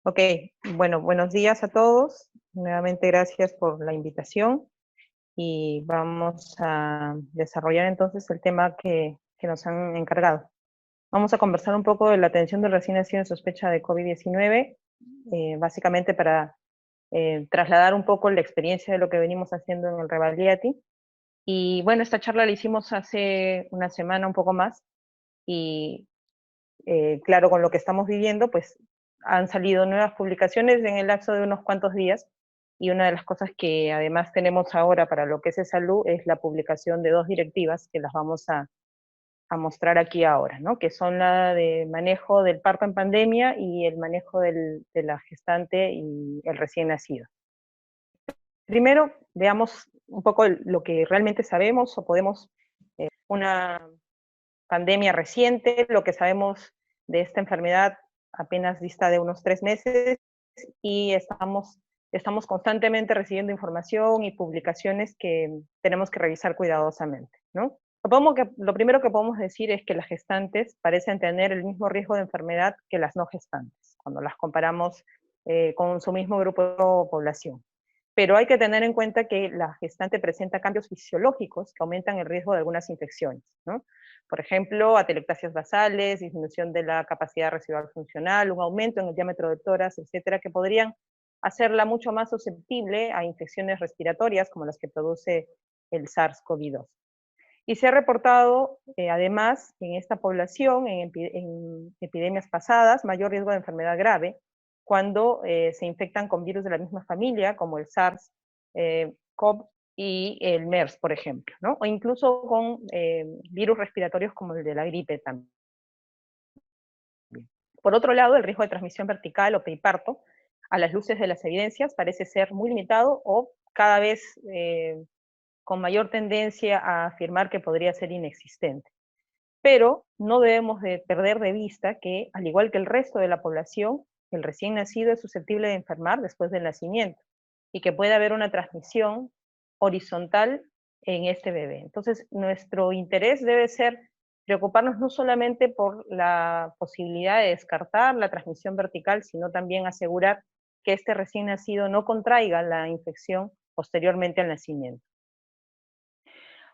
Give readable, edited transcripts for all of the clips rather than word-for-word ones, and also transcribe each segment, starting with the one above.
Ok, bueno, buenos días a todos. Nuevamente gracias por la invitación y vamos a desarrollar entonces el tema que nos han encargado. Vamos a conversar un poco de la atención del recién nacido en sospecha de COVID-19, básicamente para trasladar un poco la experiencia de lo que venimos haciendo en el Revalidati. Y bueno, esta charla la hicimos hace una semana, un poco más, y claro, con lo que estamos viviendo, pues han salido nuevas publicaciones en el lapso de unos cuantos días, y una de las cosas que además tenemos ahora para lo que es de salud es la publicación de dos directivas que las vamos a mostrar aquí ahora, ¿no? Que son la de manejo del parto en pandemia y el manejo de la gestante y el recién nacido. Primero, veamos un poco lo que realmente sabemos o podemos, una pandemia reciente, lo que sabemos de esta enfermedad apenas dista de unos 3 meses, y estamos constantemente recibiendo información y publicaciones que tenemos que revisar cuidadosamente, ¿no? Lo primero que podemos decir es que las gestantes parecen tener el mismo riesgo de enfermedad que las no gestantes, cuando las comparamos con su mismo grupo de población. Pero hay que tener en cuenta que la gestante presenta cambios fisiológicos que aumentan el riesgo de algunas infecciones, ¿no? Por ejemplo, atelectasias basales, disminución de la capacidad residual funcional, un aumento en el diámetro del tórax, etcétera, que podrían hacerla mucho más susceptible a infecciones respiratorias como las que produce el SARS-CoV-2. Y se ha reportado, además, en esta población, en epidemias pasadas, mayor riesgo de enfermedad grave cuando se infectan con virus de la misma familia, como el SARS-CoV y el MERS, por ejemplo, ¿no? O incluso con virus respiratorios como el de la gripe también. Por otro lado, el riesgo de transmisión vertical o periparto, a las luces de las evidencias, parece ser muy limitado o cada vez con mayor tendencia a afirmar que podría ser inexistente. Pero no debemos de perder de vista que, al igual que el resto de la población, el recién nacido es susceptible de enfermar después del nacimiento y que puede haber una transmisión horizontal en este bebé. Entonces, nuestro interés debe ser preocuparnos no solamente por la posibilidad de descartar la transmisión vertical, sino también asegurar que este recién nacido no contraiga la infección posteriormente al nacimiento.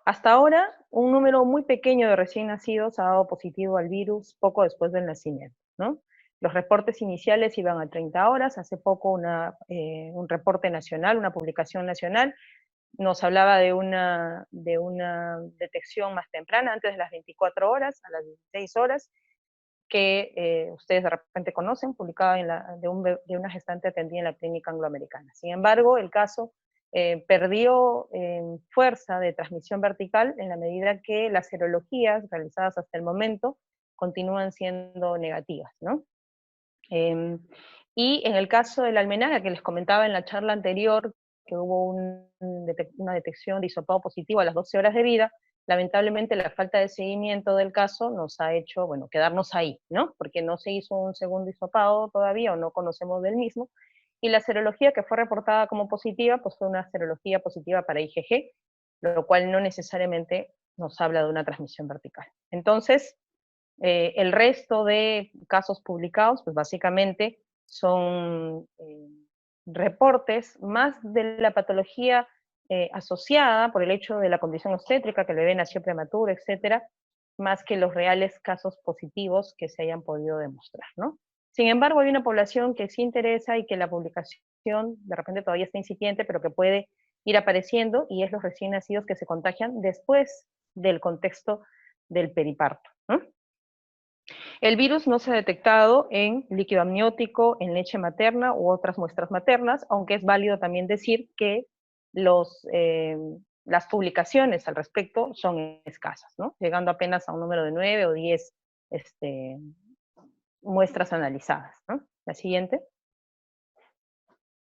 Hasta ahora, un número muy pequeño de recién nacidos ha dado positivo al virus poco después del nacimiento, ¿no? Los reportes iniciales iban a 30 horas, hace poco un reporte nacional, una publicación nacional, nos hablaba de una detección más temprana, antes de las 24 horas, a las 16 horas, que ustedes de repente conocen, publicada de una gestante atendida en la clínica angloamericana. Sin embargo, el caso perdió fuerza de transmisión vertical en la medida que las serologías realizadas hasta el momento continúan siendo negativas, ¿no? Y en el caso de la almenaga, que les comentaba en la charla anterior, que hubo una detección de hisopado positivo a las 12 horas de vida, lamentablemente la falta de seguimiento del caso nos ha hecho, bueno, quedarnos ahí, ¿no? Porque no se hizo un segundo hisopado todavía o no conocemos del mismo, y la serología que fue reportada como positiva, pues fue una serología positiva para IgG, lo cual no necesariamente nos habla de una transmisión vertical. Entonces, el resto de casos publicados, pues básicamente son reportes más de la patología asociada por el hecho de la condición obstétrica, que el bebé nació prematuro, etcétera, más que los reales casos positivos que se hayan podido demostrar, ¿no? Sin embargo, hay una población que sí interesa y que la publicación de repente todavía está incipiente, pero que puede ir apareciendo, y es los recién nacidos que se contagian después del contexto del periparto, ¿no? El virus no se ha detectado en líquido amniótico, en leche materna u otras muestras maternas, aunque es válido también decir que las publicaciones al respecto son escasas, ¿no? Llegando apenas a un número de 9 o 10 muestras analizadas, ¿no? La siguiente.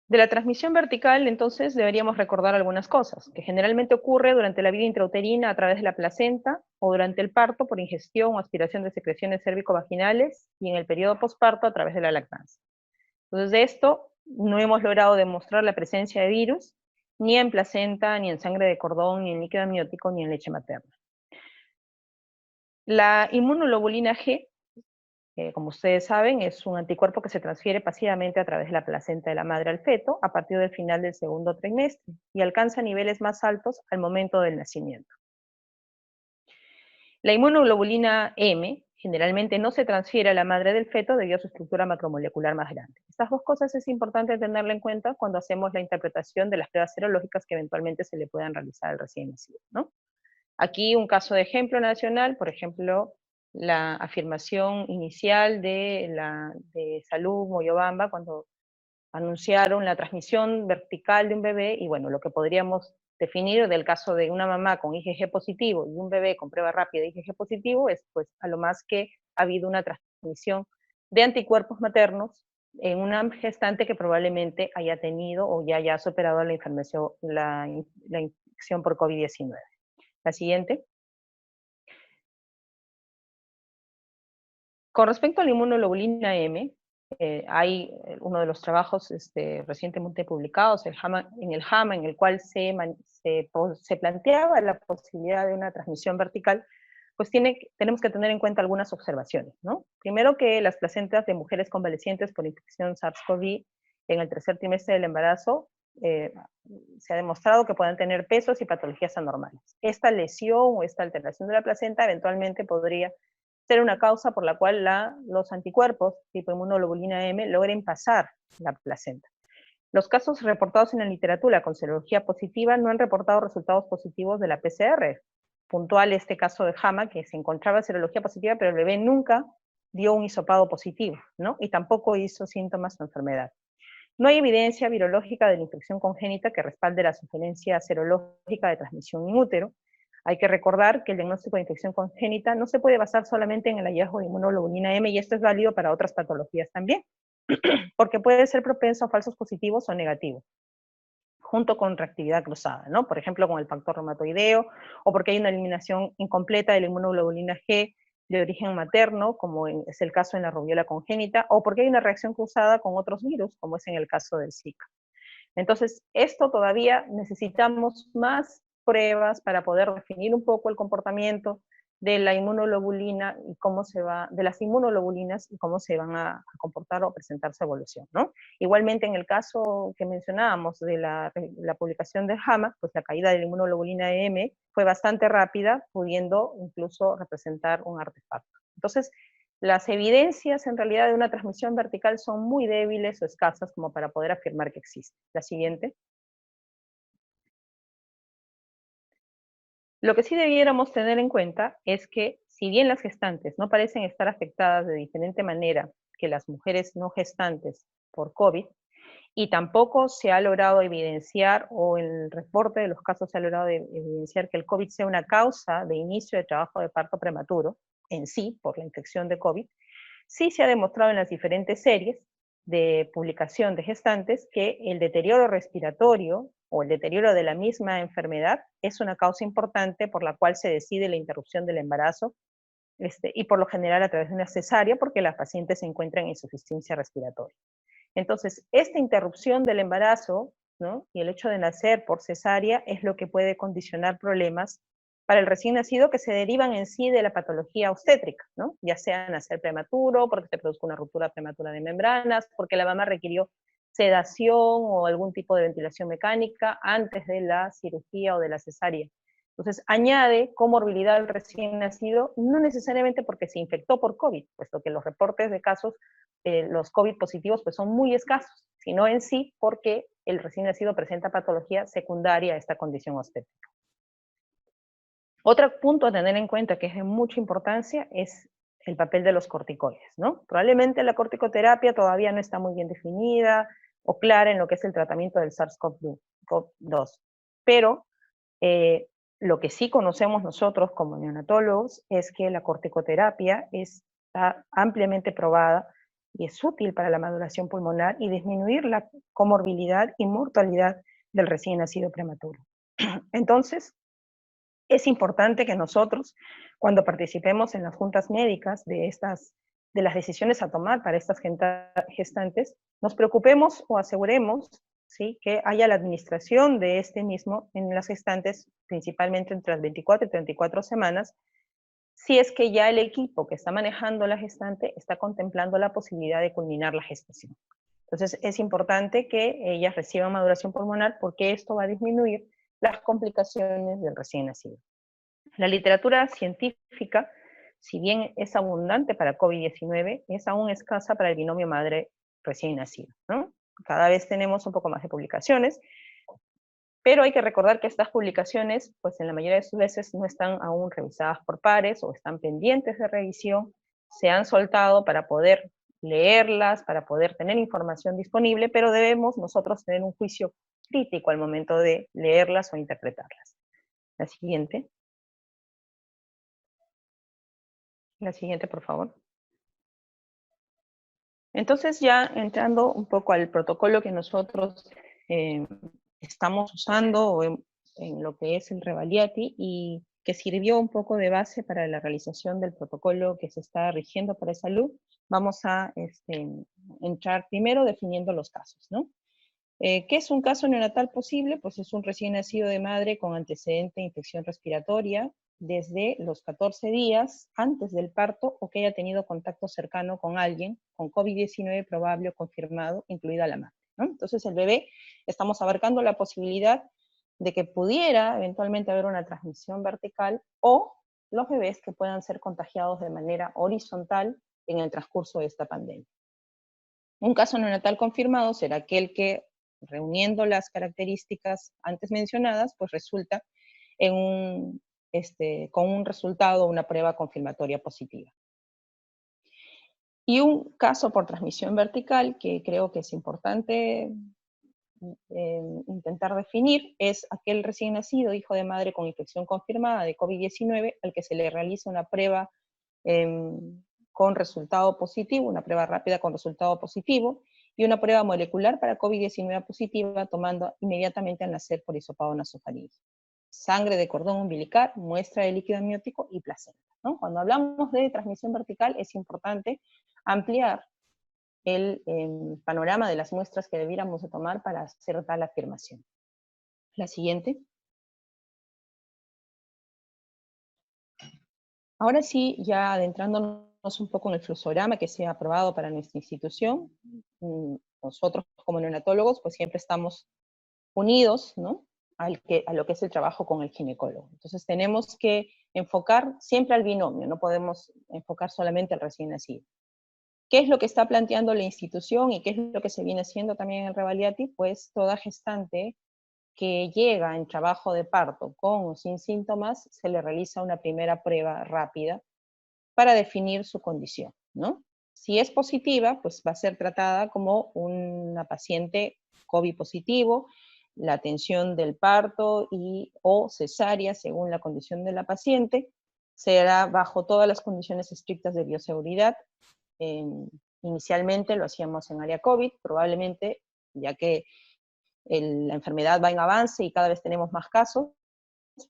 De la transmisión vertical, entonces, deberíamos recordar algunas cosas, que generalmente ocurre durante la vida intrauterina a través de la placenta, o durante el parto por ingestión o aspiración de secreciones cérvico-vaginales, y en el periodo posparto a través de la lactancia. Entonces, de esto no hemos logrado demostrar la presencia de virus, ni en placenta, ni en sangre de cordón, ni en líquido amniótico, ni en leche materna. La inmunoglobulina G como ustedes saben, es un anticuerpo que se transfiere pasivamente a través de la placenta de la madre al feto a partir del final del segundo trimestre y alcanza niveles más altos al momento del nacimiento. La inmunoglobulina M generalmente no se transfiere a la madre del feto debido a su estructura macromolecular más grande. Estas dos cosas es importante tenerla en cuenta cuando hacemos la interpretación de las pruebas serológicas que eventualmente se le puedan realizar al recién nacido, ¿no? Aquí un caso de ejemplo nacional, por ejemplo, la afirmación inicial de Salud Moyobamba cuando anunciaron la transmisión vertical de un bebé, y bueno, lo que podríamos definir del caso de una mamá con IgG positivo y un bebé con prueba rápida de IgG positivo es pues a lo más que ha habido una transmisión de anticuerpos maternos en una gestante que probablemente haya tenido o ya haya superado la infección por COVID-19. La siguiente. Con respecto a la inmunoglobulina M, hay uno de los trabajos recientemente publicados en el JAMA, en el cual se planteaba la posibilidad de una transmisión vertical, pues tenemos que tener en cuenta algunas observaciones, ¿no? Primero, que las placentas de mujeres convalecientes por infección SARS-CoV en el tercer trimestre del embarazo se ha demostrado que pueden tener pesos y patologías anormales. Esta lesión o esta alteración de la placenta eventualmente podría ser una causa por la cual los anticuerpos tipo inmunoglobulina M logren pasar la placenta. Los casos reportados en la literatura con serología positiva no han reportado resultados positivos de la PCR. Puntual este caso de JAMA, que se encontraba serología positiva, pero el bebé nunca dio un hisopado positivo, ¿no? Y tampoco hizo síntomas de enfermedad. No hay evidencia virológica de la infección congénita que respalde la sugerencia serológica de transmisión in útero. Hay que recordar que el diagnóstico de infección congénita no se puede basar solamente en el hallazgo de inmunoglobulina M, y esto es válido para otras patologías también, porque puede ser propenso a falsos positivos o negativos, junto con reactividad cruzada, ¿no? Por ejemplo, con el factor reumatoideo, o porque hay una eliminación incompleta de la inmunoglobulina G de origen materno, como es el caso en la rubiola congénita, o porque hay una reacción cruzada con otros virus, como es en el caso del Zika. Entonces, esto todavía necesitamos más pruebas para poder definir un poco el comportamiento de la inmunoglobulina y de las inmunoglobulinas y cómo se van a comportar o presentar su evolución, ¿no? Igualmente, en el caso que mencionábamos de la publicación de JAMA, pues la caída de la inmunoglobulina M fue bastante rápida, pudiendo incluso representar un artefacto. Entonces, las evidencias en realidad de una transmisión vertical son muy débiles o escasas como para poder afirmar que existe. La siguiente. Lo que sí debiéramos tener en cuenta es que, si bien las gestantes no parecen estar afectadas de diferente manera que las mujeres no gestantes por COVID, y tampoco se ha logrado evidenciar, o en el reporte de los casos se ha logrado evidenciar que el COVID sea una causa de inicio de trabajo de parto prematuro, en sí, por la infección de COVID, sí se ha demostrado en las diferentes series de publicación de gestantes que el deterioro respiratorio o el deterioro de la misma enfermedad es una causa importante por la cual se decide la interrupción del embarazo, y por lo general a través de una cesárea, porque las pacientes se encuentran en insuficiencia respiratoria. Entonces, esta interrupción del embarazo, ¿no?, y el hecho de nacer por cesárea es lo que puede condicionar problemas para el recién nacido que se derivan en sí de la patología obstétrica, ¿no? Ya sea nacer prematuro, porque se produzca una ruptura prematura de membranas, porque la mamá requirió sedación o algún tipo de ventilación mecánica antes de la cirugía o de la cesárea. Entonces, añade comorbilidad al recién nacido, no necesariamente porque se infectó por COVID, puesto que los reportes de casos, los COVID positivos, pues son muy escasos, sino en sí porque el recién nacido presenta patología secundaria a esta condición obstétrica. Otro punto a tener en cuenta que es de mucha importancia es el papel de los corticoides, ¿no? Probablemente la corticoterapia todavía no está muy bien definida o clara en lo que es el tratamiento del SARS-CoV-2, pero lo que sí conocemos nosotros como neonatólogos es que la corticoterapia está ampliamente probada y es útil para la maduración pulmonar y disminuir la comorbilidad y mortalidad del recién nacido prematuro. Entonces, es importante que nosotros, cuando participemos en las juntas médicas de las decisiones a tomar para estas gestantes, nos preocupemos o aseguremos, ¿sí?, que haya la administración de este mismo en las gestantes, principalmente entre las 24 y 34 semanas, si es que ya el equipo que está manejando la gestante está contemplando la posibilidad de culminar la gestación. Entonces, es importante que ellas reciban maduración pulmonar porque esto va a disminuir las complicaciones del recién nacido. La literatura científica, si bien es abundante para COVID-19, es aún escasa para el binomio madre recién nacido, ¿no? Cada vez tenemos un poco más de publicaciones, pero hay que recordar que estas publicaciones, pues en la mayoría de sus veces no están aún revisadas por pares o están pendientes de revisión, se han soltado para poder leerlas, para poder tener información disponible, pero debemos nosotros tener un juicio crítico al momento de leerlas o interpretarlas. La siguiente. La siguiente, por favor. Entonces, ya entrando un poco al protocolo que nosotros estamos usando en lo que es el Revaliati y que sirvió un poco de base para la realización del protocolo que se está rigiendo para salud, vamos a entrar primero definiendo los casos, ¿no? ¿Qué es un caso neonatal posible? Pues es un recién nacido de madre con antecedente de infección respiratoria desde los 14 días antes del parto o que haya tenido contacto cercano con alguien con COVID-19 probable o confirmado, incluida la madre, ¿no? Entonces el bebé, estamos abarcando la posibilidad de que pudiera eventualmente haber una transmisión vertical o los bebés que puedan ser contagiados de manera horizontal en el transcurso de esta pandemia. Un caso neonatal confirmado será aquel que, reuniendo las características antes mencionadas, pues resulta con un resultado, una prueba confirmatoria positiva. Y un caso por transmisión vertical, que creo que es importante intentar definir, es aquel recién nacido, hijo de madre con infección confirmada de COVID-19, al que se le realiza una prueba con resultado positivo, una prueba rápida con resultado positivo, y una prueba molecular para COVID-19 positiva, tomando inmediatamente al nacer por hisopado nasofaríngeo. Sangre de cordón umbilical, muestra de líquido amniótico y placenta, ¿no? Cuando hablamos de transmisión vertical es importante ampliar el panorama de las muestras que debiéramos de tomar para hacer tal afirmación. La siguiente. Ahora sí, ya adentrándonos un poco en el fluxograma que se ha aprobado para nuestra institución, nosotros como neonatólogos pues siempre estamos unidos, ¿no?, a lo que es el trabajo con el ginecólogo. Entonces tenemos que enfocar siempre al binomio, no podemos enfocar solamente al recién nacido. ¿Qué es lo que está planteando la institución y qué es lo que se viene haciendo también en el Revaliati? Pues toda gestante que llega en trabajo de parto con o sin síntomas, se le realiza una primera prueba rápida para definir su condición, ¿no? Si es positiva, pues va a ser tratada como una paciente COVID positivo, la atención del parto o cesárea, según la condición de la paciente, será bajo todas las condiciones estrictas de bioseguridad. Inicialmente lo hacíamos en área COVID, probablemente, ya que la enfermedad va en avance y cada vez tenemos más casos,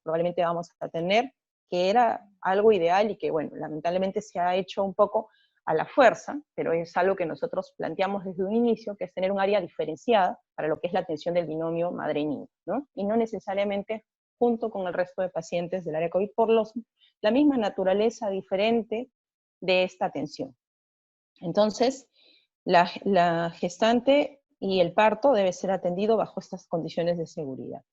probablemente vamos a tener, que era algo ideal y que, bueno, lamentablemente se ha hecho un poco a la fuerza, pero es algo que nosotros planteamos desde un inicio, que es tener un área diferenciada para lo que es la atención del binomio madre y niño, ¿no? Y no necesariamente junto con el resto de pacientes del área COVID por la misma naturaleza diferente de esta atención. Entonces, la gestante y el parto debe ser atendido bajo estas condiciones de seguridad.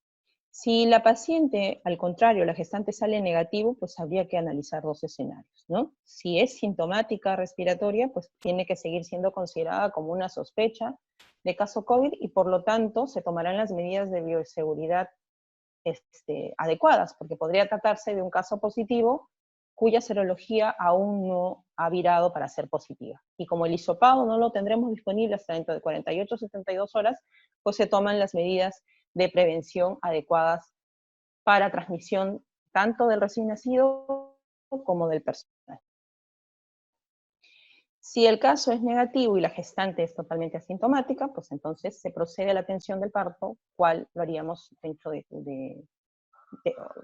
Si la paciente, al contrario, la gestante sale negativo, pues habría que analizar dos escenarios, ¿no? Si es sintomática respiratoria, pues tiene que seguir siendo considerada como una sospecha de caso COVID y por lo tanto se tomarán las medidas de bioseguridad adecuadas, porque podría tratarse de un caso positivo cuya serología aún no ha virado para ser positiva. Y como el hisopado no lo tendremos disponible hasta dentro de 48 o 72 horas, pues se toman las medidas de prevención adecuadas para transmisión tanto del recién nacido como del personal. Si el caso es negativo y la gestante es totalmente asintomática, pues entonces se procede a la atención del parto, cual lo haríamos dentro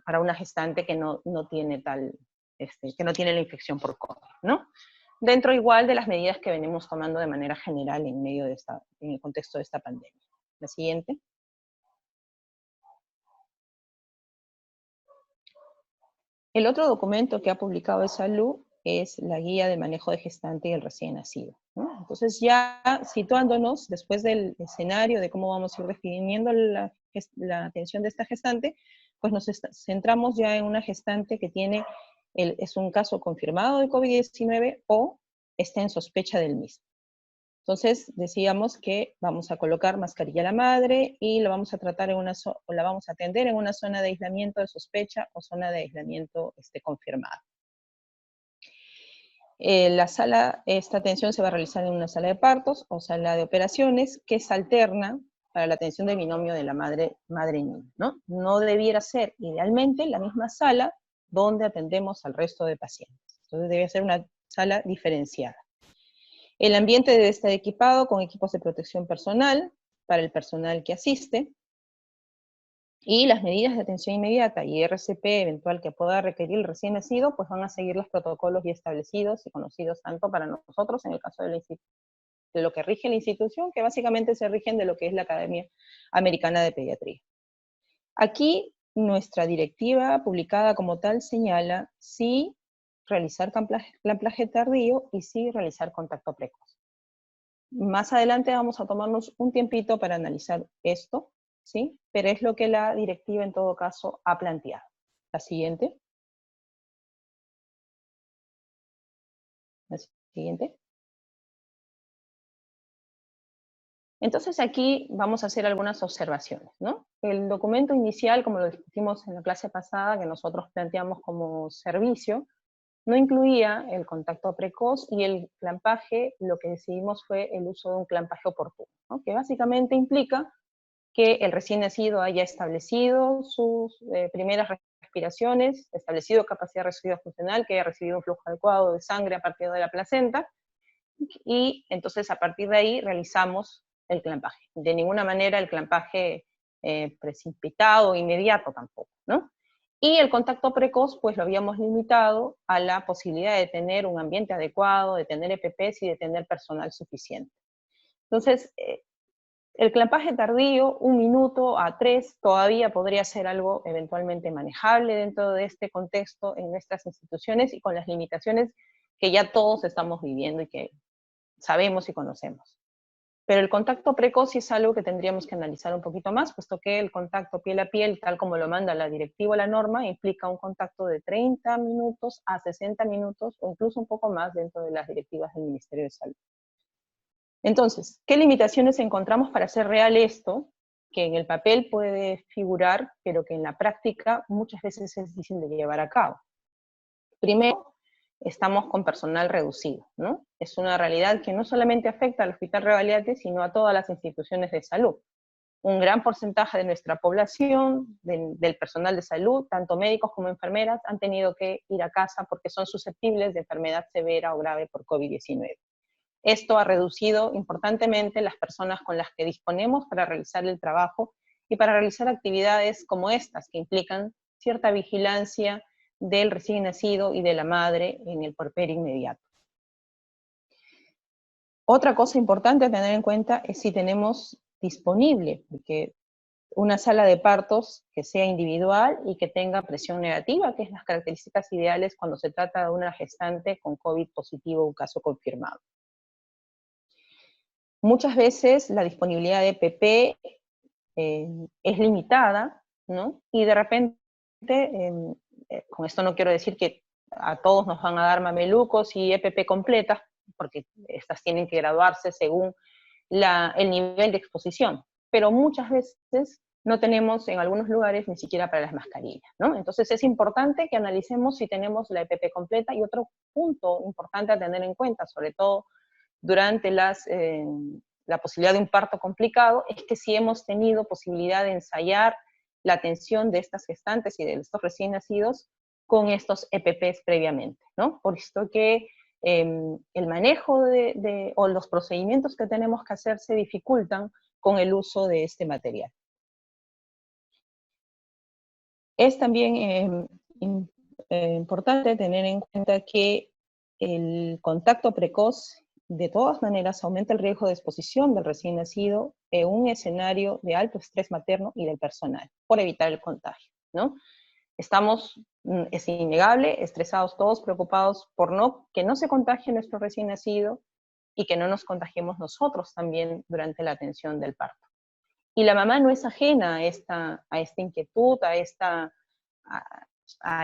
para una gestante que no tiene que no tiene la infección por COVID, ¿no? Dentro igual de las medidas que venimos tomando de manera general en el contexto de esta pandemia. La siguiente. El otro documento que ha publicado Salud es la guía de manejo de gestante y el recién nacido, ¿no? Entonces ya situándonos después del escenario de cómo vamos a ir definiendo la atención de esta gestante, pues nos centramos ya en una gestante que tiene, es un caso confirmado de COVID-19 o está en sospecha del mismo. Entonces decíamos que vamos a colocar mascarilla a la madre y la vamos a tratar la vamos a atender en una zona de aislamiento de sospecha o zona de aislamiento confirmada. Esta atención se va a realizar en una sala de partos o sala de operaciones que se alterna para la atención del binomio de la madre-niño, ¿no? No debiera ser idealmente la misma sala donde atendemos al resto de pacientes. Entonces debe ser una sala diferenciada. El ambiente debe estar equipado con equipos de protección personal para el personal que asiste, y las medidas de atención inmediata y RCP eventual que pueda requerir el recién nacido, pues van a seguir los protocolos ya establecidos y conocidos tanto para nosotros, en el caso de lo que rige la institución, que básicamente se rigen de lo que es la Academia Americana de Pediatría. Aquí nuestra directiva publicada como tal señala sí realizar clamplaje tardío y sí realizar contacto precoz. Más adelante vamos a tomarnos un tiempito para analizar esto, ¿sí? Pero es lo que la directiva en todo caso ha planteado. La siguiente. La siguiente. Entonces aquí vamos a hacer algunas observaciones, ¿no? El documento inicial, como lo discutimos en la clase pasada, que nosotros planteamos como servicio, no incluía el contacto precoz y el clampaje. Lo que decidimos fue el uso de un clampaje oportuno, ¿no? Que básicamente implica que el recién nacido haya establecido sus primeras respiraciones, establecido capacidad respirativa funcional, que haya recibido un flujo adecuado de sangre a partir de la placenta, y entonces a partir de ahí realizamos el clampaje. De ninguna manera el clampaje precipitado, inmediato tampoco, ¿no? Y el contacto precoz, pues lo habíamos limitado a la posibilidad de tener un ambiente adecuado, de tener EPPs y de tener personal suficiente. Entonces, el clampaje tardío, 1 minuto a 3, todavía podría ser algo eventualmente manejable dentro de este contexto en nuestras instituciones y con las limitaciones que ya todos estamos viviendo y que sabemos y conocemos. Pero el contacto precoz sí es algo que tendríamos que analizar un poquito más, puesto que el contacto piel a piel, tal como lo manda la directiva o la norma, implica un contacto de 30 minutos a 60 minutos, o incluso un poco más dentro de las directivas del Ministerio de Salud. Entonces, ¿qué limitaciones encontramos para hacer real esto? Que en el papel puede figurar, pero que en la práctica muchas veces es difícil de llevar a cabo. Primero, estamos con personal reducido, ¿no? Es una realidad que no solamente afecta al Hospital Revalidate, sino a todas las instituciones de salud. Un gran porcentaje de nuestra población, del personal de salud, tanto médicos como enfermeras, han tenido que ir a casa porque son susceptibles de enfermedad severa o grave por COVID-19. Esto ha reducido importantemente las personas con las que disponemos para realizar el trabajo y para realizar actividades como estas, que implican cierta vigilancia del recién nacido y de la madre en el puerperio inmediato. Otra cosa importante a tener en cuenta es si tenemos disponible, porque una sala de partos que sea individual y que tenga presión negativa, que es las características ideales cuando se trata de una gestante con COVID positivo, un caso confirmado. Muchas veces la disponibilidad de EPP es limitada, ¿no? Y de repente, con esto no quiero decir que a todos nos van a dar mamelucos y EPP completas, porque estas tienen que graduarse según el nivel de exposición, pero muchas veces no tenemos en algunos lugares ni siquiera para las mascarillas, ¿no? Entonces es importante que analicemos si tenemos la EPP completa. Y otro punto importante a tener en cuenta, sobre todo durante la posibilidad de un parto complicado, es que si hemos tenido posibilidad de ensayar la atención de estas gestantes y de estos recién nacidos con estos EPPs previamente, ¿no? Por esto que el manejo o los procedimientos que tenemos que hacer se dificultan con el uso de este material. Es también importante tener en cuenta que el contacto precoz de todas maneras aumenta el riesgo de exposición del recién nacido en un escenario de alto estrés materno y del personal, por evitar el contagio, ¿no? Estamos Es innegable, estresados todos, preocupados por que no se contagie nuestro recién nacido y que no nos contagiemos nosotros también durante la atención del parto. Y la mamá no es ajena a esta inquietud, a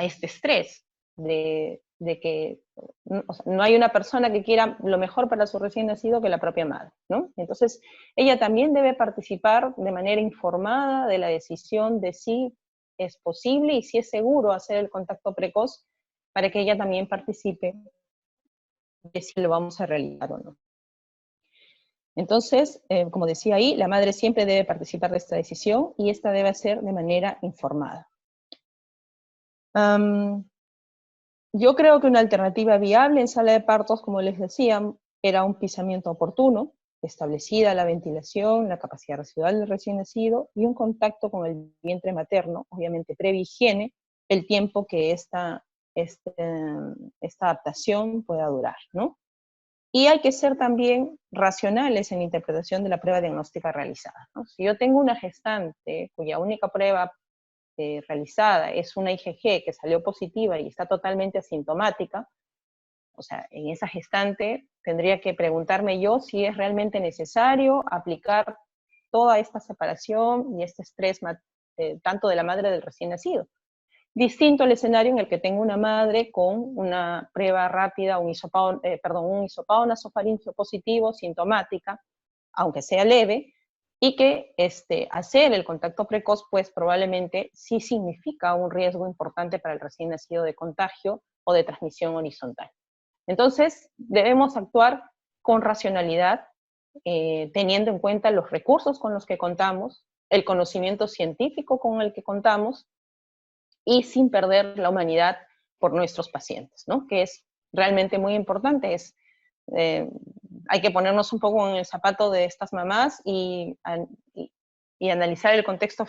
este estrés de que o sea, no hay una persona que quiera lo mejor para su recién nacido que la propia madre, ¿no? Entonces, ella también debe participar de manera informada de la decisión de si es posible y si es seguro hacer el contacto precoz para que ella también participe de si lo vamos a realizar o no. Entonces, como decía ahí, la madre siempre debe participar de esta decisión y esta debe ser de manera informada. Yo creo que una alternativa viable en sala de partos, como les decía, era un pisamiento oportuno, establecida la ventilación, la capacidad residual del recién nacido y un contacto con el vientre materno, obviamente previa higiene, el tiempo que esta adaptación pueda durar, ¿no? Y hay que ser también racionales en la interpretación de la prueba diagnóstica realizada, ¿no? Si yo tengo una gestante cuya única prueba realizada es una IgG que salió positiva y está totalmente asintomática, o sea, en esa gestante tendría que preguntarme yo si es realmente necesario aplicar toda esta separación y este estrés tanto de la madre del recién nacido. Distinto al escenario en el que tengo una madre con una prueba rápida, un hisopado nasofaríngeo positivo, sintomática, aunque sea leve, y que hacer el contacto precoz, pues probablemente sí significa un riesgo importante para el recién nacido de contagio o de transmisión horizontal. Entonces, debemos actuar con racionalidad, teniendo en cuenta los recursos con los que contamos, el conocimiento científico con el que contamos, y sin perder la humanidad por nuestros pacientes, ¿no? Que es realmente muy importante, hay que ponernos un poco en el zapato de estas mamás y analizar el contexto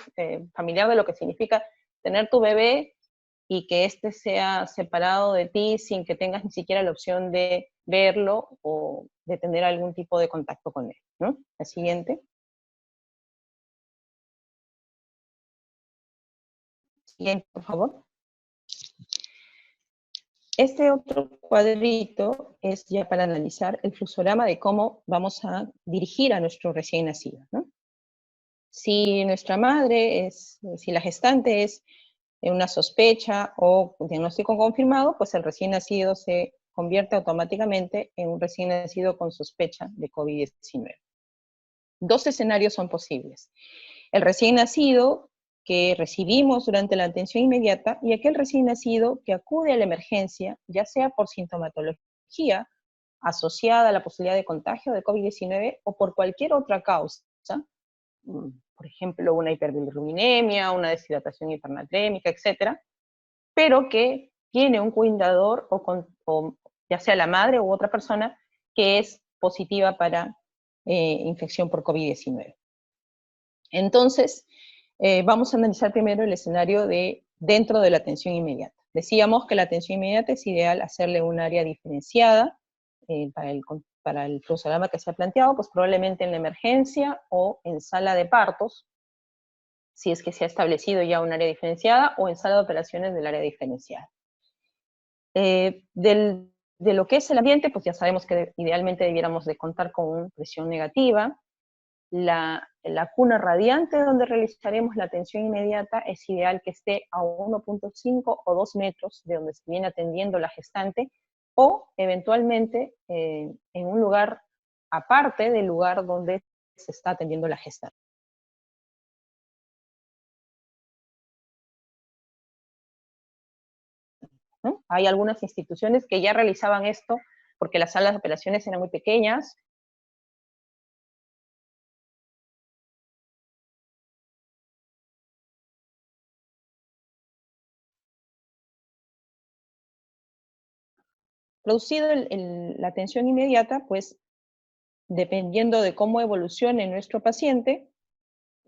familiar de lo que significa tener tu bebé y que éste sea separado de ti sin que tengas ni siquiera la opción de verlo o de tener algún tipo de contacto con él, ¿no? La siguiente. Siguiente, por favor. Este otro cuadrito es ya para analizar el fluxograma de cómo vamos a dirigir a nuestro recién nacido, ¿no? Si nuestra madre si la gestante es una sospecha o un diagnóstico confirmado, pues el recién nacido se convierte automáticamente en un recién nacido con sospecha de COVID-19. Dos escenarios son posibles. El recién nacido que recibimos durante la atención inmediata y aquel recién nacido que acude a la emergencia, ya sea por sintomatología asociada a la posibilidad de contagio de COVID-19 o por cualquier otra causa, por ejemplo, una hiperbilirrubinemia, una deshidratación hipernatrémica, etcétera, pero que tiene un cuidador o ya sea la madre u otra persona que es positiva para infección por COVID-19. Entonces, vamos a analizar primero el escenario dentro de la atención inmediata. Decíamos que la atención inmediata es ideal hacerle un área diferenciada para el fluxograma que se ha planteado, pues probablemente en la emergencia o en sala de partos, si es que se ha establecido ya un área diferenciada, o en sala de operaciones del área diferenciada. De lo que es el ambiente, pues ya sabemos que idealmente debiéramos de contar con presión negativa. La cuna radiante donde realizaremos la atención inmediata es ideal que esté a 1.5 o 2 metros de donde se viene atendiendo la gestante, o eventualmente en un lugar aparte del lugar donde se está atendiendo la gestante. ¿No? Hay algunas instituciones que ya realizaban esto porque las salas de operaciones eran muy pequeñas. Producido la atención inmediata, pues dependiendo de cómo evolucione nuestro paciente,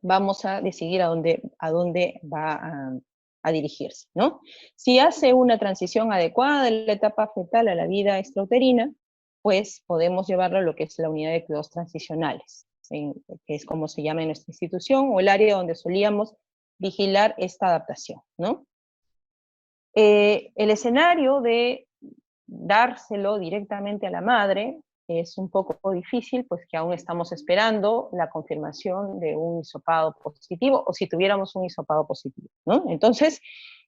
vamos a decidir a dónde va a dirigirse, ¿no? Si hace una transición adecuada de la etapa fetal a la vida extrauterina, pues podemos llevarlo a lo que es la unidad de cuidados transicionales, ¿sí? Que es como se llama en nuestra institución, o el área donde solíamos vigilar esta adaptación, ¿no? El escenario de dárselo directamente a la madre es un poco difícil, pues que aún estamos esperando la confirmación de un hisopado positivo, o si tuviéramos un hisopado positivo, ¿no? Entonces,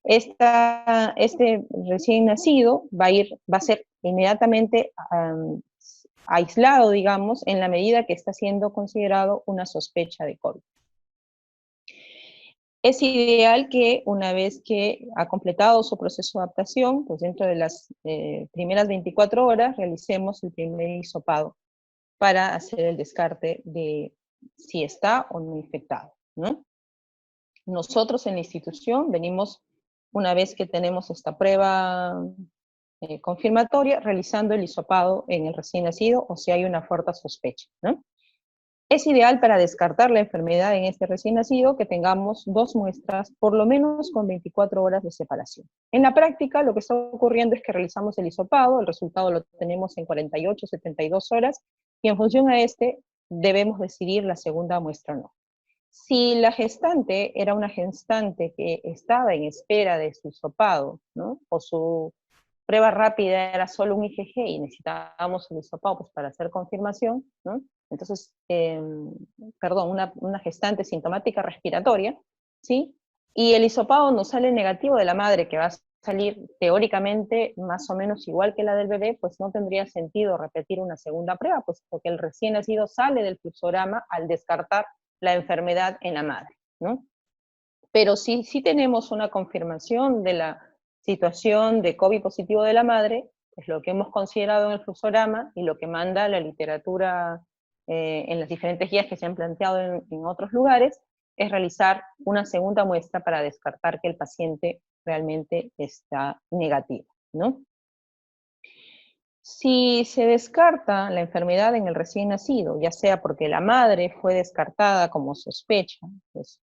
este recién nacido va a ser inmediatamente aislado, digamos, en la medida que está siendo considerado una sospecha de COVID. Es ideal que una vez que ha completado su proceso de adaptación, pues dentro de las primeras 24 horas realicemos el primer hisopado para hacer el descarte de si está o no infectado, ¿no? Nosotros en la institución venimos, una vez que tenemos esta prueba confirmatoria, realizando el hisopado en el recién nacido o si hay una fuerte sospecha, ¿no? Es ideal para descartar la enfermedad en este recién nacido que tengamos 2 muestras, por lo menos con 24 horas de separación. En la práctica, lo que está ocurriendo es que realizamos el hisopado, el resultado lo tenemos en 48, 72 horas, y en función a este, debemos decidir la segunda muestra o no. Si la gestante era una gestante que estaba en espera de su hisopado, ¿no? O su prueba rápida era solo un IgG y necesitábamos el hisopado pues, para hacer confirmación, ¿no? Entonces, una gestante sintomática respiratoria, ¿sí? Y el hisopado nos sale negativo de la madre, que va a salir teóricamente más o menos igual que la del bebé, pues no tendría sentido repetir una segunda prueba, pues porque el recién nacido sale del fluxograma al descartar la enfermedad en la madre, ¿no? Pero sí tenemos una confirmación de la situación de COVID positivo de la madre, es lo que hemos considerado en el fluxograma y lo que manda la literatura en las diferentes guías que se han planteado en otros lugares, es realizar una segunda muestra para descartar que el paciente realmente está negativo, ¿no? Si se descarta la enfermedad en el recién nacido, ya sea porque la madre fue descartada como sospecha, pues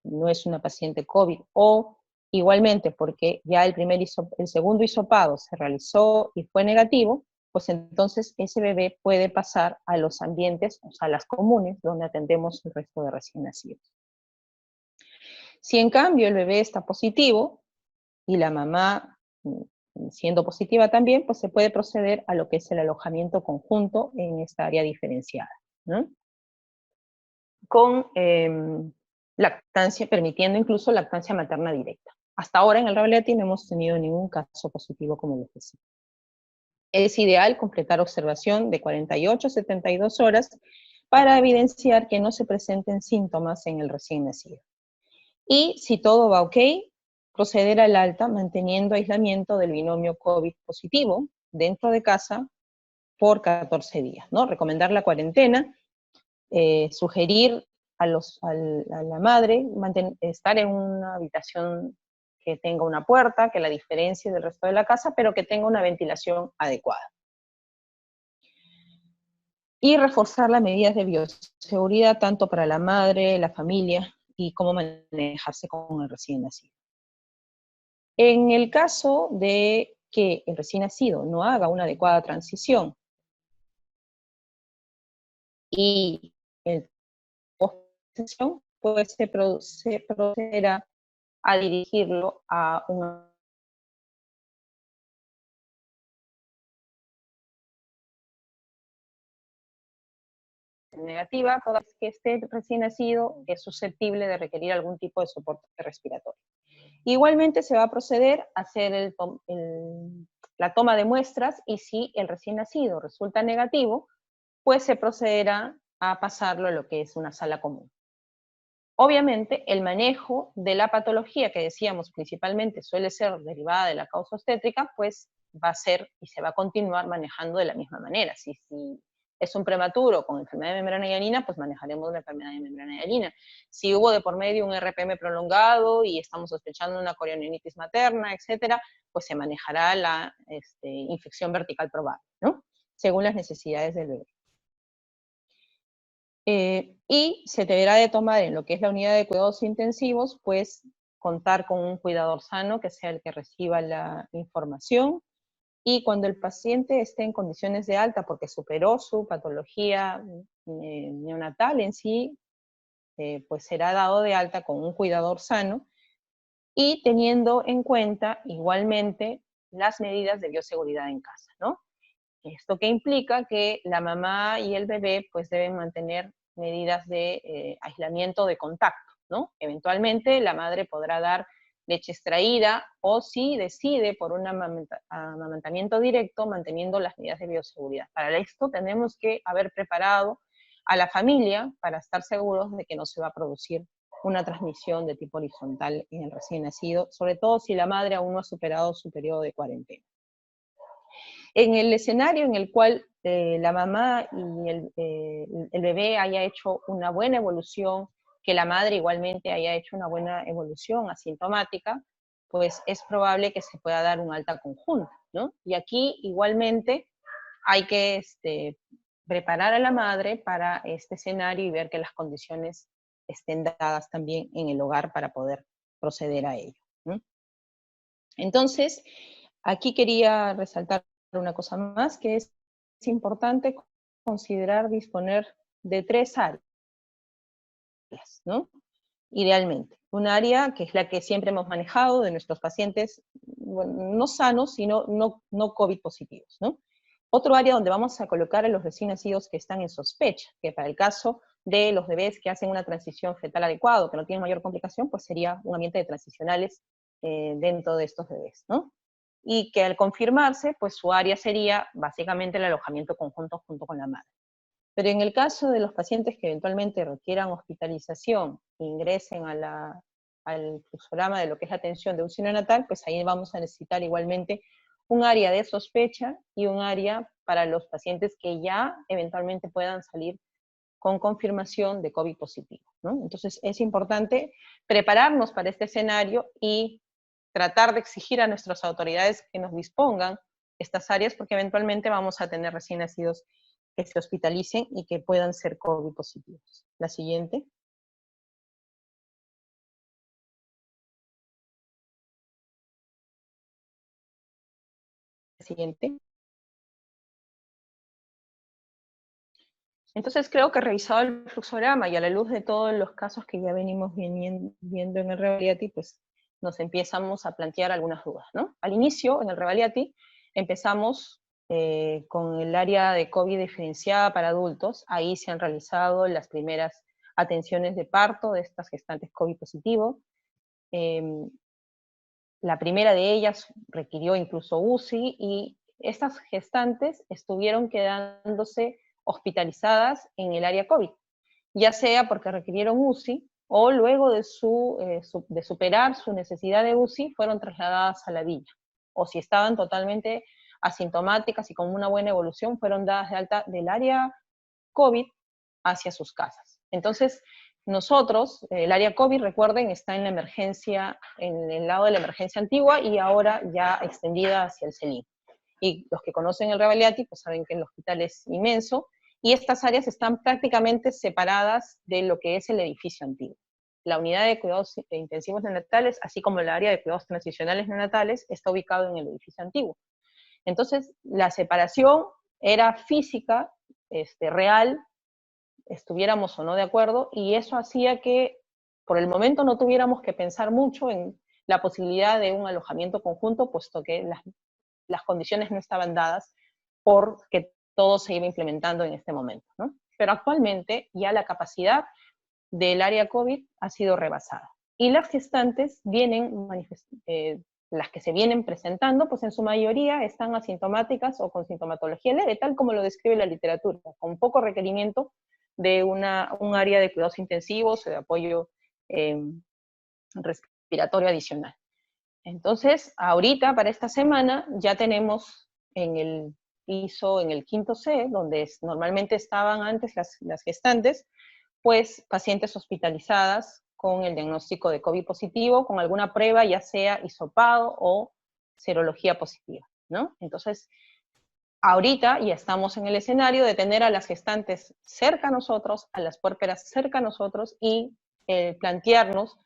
no es una paciente COVID, o igualmente porque ya el segundo hisopado se realizó y fue negativo, pues entonces ese bebé puede pasar a los ambientes, o sea, a las comunes, donde atendemos el resto de recién nacidos. Si en cambio el bebé está positivo y la mamá siendo positiva también, pues se puede proceder a lo que es el alojamiento conjunto en esta área diferenciada, ¿no? Con lactancia, permitiendo incluso lactancia materna directa. Hasta ahora en el Ravaleti no hemos tenido ningún caso positivo como les decía. Es ideal completar observación de 48 a 72 horas para evidenciar que no se presenten síntomas en el recién nacido. Y si todo va ok, proceder al alta manteniendo aislamiento del binomio COVID positivo dentro de casa por 14 días, ¿no? Recomendar la cuarentena, sugerir a la madre estar en una habitación que tenga una puerta, que la diferencie del resto de la casa, pero que tenga una ventilación adecuada. Y reforzar las medidas de bioseguridad tanto para la madre, la familia y cómo manejarse con el recién nacido. En el caso de que el recién nacido no haga una adecuada transición y el post-transición, pues se procederá a dirigirlo a una negativa, toda vez que esté recién nacido es susceptible de requerir algún tipo de soporte respiratorio. Igualmente se va a proceder a hacer la toma de muestras y si el recién nacido resulta negativo, pues se procederá a pasarlo a lo que es una sala común. Obviamente, el manejo de la patología, que decíamos principalmente suele ser derivada de la causa obstétrica, pues va a ser y se va a continuar manejando de la misma manera. Si es un prematuro con enfermedad de membrana hialina, pues manejaremos la enfermedad de membrana hialina. Si hubo de por medio un RPM prolongado y estamos sospechando una corionitis materna, etcétera, pues se manejará la infección vertical probable, ¿no? Según las necesidades del bebé. Y se deberá de tomar en lo que es la unidad de cuidados intensivos, pues contar con un cuidador sano que sea el que reciba la información, y cuando el paciente esté en condiciones de alta porque superó su patología neonatal en sí, pues será dado de alta con un cuidador sano y teniendo en cuenta igualmente las medidas de bioseguridad en casa, ¿no? Esto que implica que la mamá y el bebé pues deben mantener medidas de aislamiento de contacto, ¿no? Eventualmente la madre podrá dar leche extraída o si decide por un amamantamiento directo manteniendo las medidas de bioseguridad. Para esto tenemos que haber preparado a la familia para estar seguros de que no se va a producir una transmisión de tipo horizontal en el recién nacido, sobre todo si la madre aún no ha superado su periodo de cuarentena. En el escenario en el cual la mamá y el bebé haya hecho una buena evolución, que la madre igualmente haya hecho una buena evolución asintomática, pues es probable que se pueda dar un alta conjunta, ¿no? Y aquí igualmente hay que preparar a la madre para este escenario y ver que las condiciones estén dadas también en el hogar para poder proceder a ello, ¿no? Entonces, aquí quería resaltar una cosa más, que es importante considerar disponer de 3 áreas, ¿no? Idealmente. Un área que es la que siempre hemos manejado de nuestros pacientes, bueno, no sanos, sino no COVID positivos, ¿no? Otro área donde vamos a colocar a los recién nacidos que están en sospecha, que para el caso de los bebés que hacen una transición fetal adecuada, que no tienen mayor complicación, pues sería un ambiente de transicionales dentro de estos bebés, ¿no? Y que al confirmarse, pues su área sería básicamente el alojamiento conjunto junto con la madre. Pero en el caso de los pacientes que eventualmente requieran hospitalización e ingresen al fluxograma de lo que es la atención de un seno neonatal, pues ahí vamos a necesitar igualmente un área de sospecha y un área para los pacientes que ya eventualmente puedan salir con confirmación de COVID positivo, ¿no? Entonces es importante prepararnos para este escenario y tratar de exigir a nuestras autoridades que nos dispongan estas áreas, porque eventualmente vamos a tener recién nacidos que se hospitalicen y que puedan ser COVID positivos. La siguiente. La siguiente. Entonces creo que revisado el fluxograma y a la luz de todos los casos que ya venimos viendo en el Revaliati, pues nos empezamos a plantear algunas dudas, ¿no? Al inicio, en el Revaliati, empezamos con el área de COVID diferenciada para adultos. Ahí se han realizado las primeras atenciones de parto de estas gestantes COVID positivo. La primera de ellas requirió incluso UCI y estas gestantes estuvieron quedándose hospitalizadas en el área COVID, ya sea porque requirieron UCI o luego de superar su necesidad de UCI fueron trasladadas a la villa, o si estaban totalmente asintomáticas y con una buena evolución fueron dadas de alta del área COVID hacia sus casas. Entonces, nosotros, el área COVID, recuerden, está en la emergencia, en el lado de la emergencia antigua y ahora ya extendida hacia el CELIN. Y los que conocen el Revaliati, pues saben que el hospital es inmenso y estas áreas están prácticamente separadas de lo que es el edificio antiguo. La unidad de cuidados intensivos neonatales, así como el área de cuidados transicionales neonatales, está ubicado en el edificio antiguo. Entonces, la separación era física, real, estuviéramos o no de acuerdo, y eso hacía que por el momento no tuviéramos que pensar mucho en la posibilidad de un alojamiento conjunto, puesto que las condiciones no estaban dadas porque todo se iba implementando en este momento, ¿no? Pero actualmente ya la capacidad del área COVID ha sido rebasada. Y las gestantes vienen, las que se vienen presentando, pues en su mayoría están asintomáticas o con sintomatología leve, tal como lo describe la literatura, con poco requerimiento de un área de cuidados intensivos o de apoyo respiratorio adicional. Entonces, ahorita, para esta semana, ya tenemos en el piso, en el 5C, donde normalmente estaban antes las gestantes, pues pacientes hospitalizadas con el diagnóstico de COVID positivo, con alguna prueba, ya sea hisopado o serología positiva, ¿no? Entonces, ahorita ya estamos en el escenario de tener a las gestantes cerca a nosotros, a las puérperas cerca a nosotros y plantearnos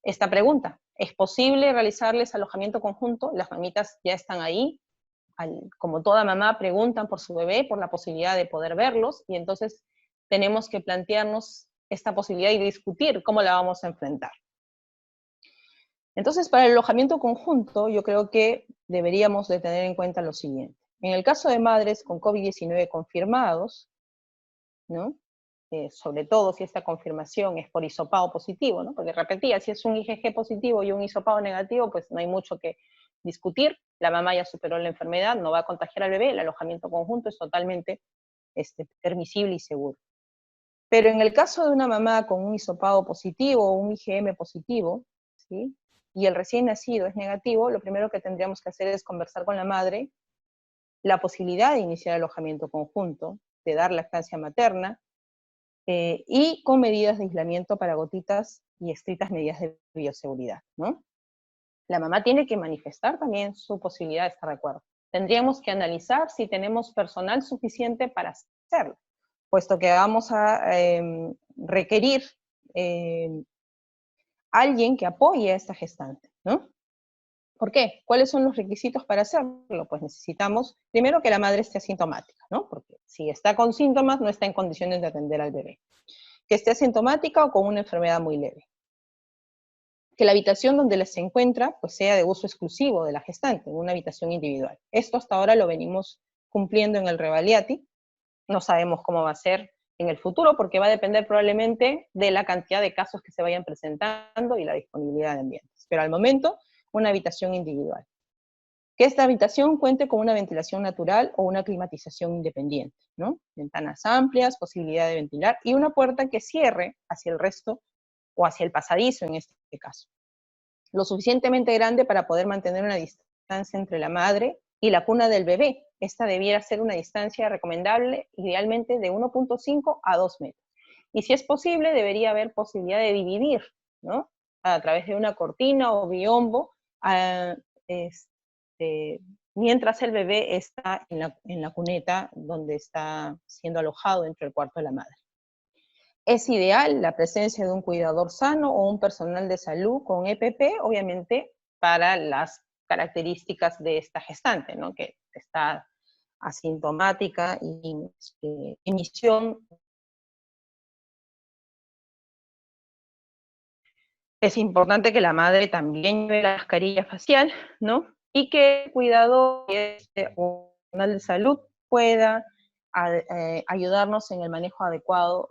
esta pregunta. ¿Es posible realizarles alojamiento conjunto? Las mamitas ya están ahí, como toda mamá preguntan por su bebé, por la posibilidad de poder verlos, y entonces tenemos que plantearnos esta posibilidad y discutir cómo la vamos a enfrentar. Entonces, para el alojamiento conjunto, yo creo que deberíamos de tener en cuenta lo siguiente. En el caso de madres con COVID-19 confirmados, ¿no? Sobre todo si esta confirmación es por hisopado positivo, ¿no? Porque repetía, si es un IgG positivo y un hisopado negativo, pues no hay mucho que discutir, la mamá ya superó la enfermedad, no va a contagiar al bebé, el alojamiento conjunto es totalmente permisible y seguro. Pero en el caso de una mamá con un hisopado positivo o un IgM positivo, ¿sí? Y el recién nacido es negativo, lo primero que tendríamos que hacer es conversar con la madre la posibilidad de iniciar alojamiento conjunto, de dar lactancia materna, y con medidas de aislamiento para gotitas y estrictas medidas de bioseguridad, ¿no? La mamá tiene que manifestar también su posibilidad de estar de acuerdo. Tendríamos que analizar si tenemos personal suficiente para hacerlo, puesto que vamos a requerir alguien que apoye a esta gestante, ¿no? ¿Por qué? ¿Cuáles son los requisitos para hacerlo? Pues necesitamos, primero, que la madre esté asintomática, ¿no? Porque si está con síntomas, no está en condiciones de atender al bebé. Que esté asintomática o con una enfermedad muy leve. Que la habitación donde se encuentra, pues sea de uso exclusivo de la gestante, una habitación individual. Esto hasta ahora lo venimos cumpliendo en el Revaliati. No sabemos cómo va a ser en el futuro, porque va a depender probablemente de la cantidad de casos que se vayan presentando y la disponibilidad de ambientes. Pero al momento, una habitación individual. Que esta habitación cuente con una ventilación natural o una climatización independiente, ¿no? Ventanas amplias, posibilidad de ventilar, y una puerta que cierre hacia el resto, o hacia el pasadizo en este caso. Lo suficientemente grande para poder mantener una distancia entre la madre y la cuna del bebé. Esta debiera ser una distancia recomendable, idealmente de 1.5 a 2 metros. Y si es posible, debería haber posibilidad de dividir, ¿no? A través de una cortina o biombo, mientras el bebé está en la cuneta donde está siendo alojado dentro del cuarto de la madre. Es ideal la presencia de un cuidador sano o un personal de salud con EPP, obviamente, para las características de esta gestante, ¿no? Que está asintomática y emisión. Es importante que la madre también lleve la mascarilla facial, ¿no? Y que el cuidador o personal de salud pueda ayudarnos en el manejo adecuado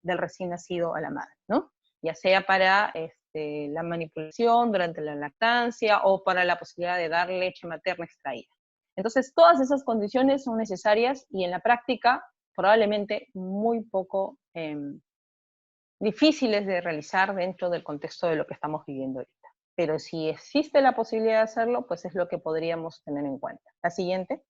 del recién nacido a la madre, ¿no? Ya sea para la manipulación durante la lactancia o para la posibilidad de dar leche materna extraída. Entonces, todas esas condiciones son necesarias y en la práctica probablemente muy poco difíciles de realizar dentro del contexto de lo que estamos viviendo ahorita. Pero si existe la posibilidad de hacerlo, pues es lo que podríamos tener en cuenta. La siguiente.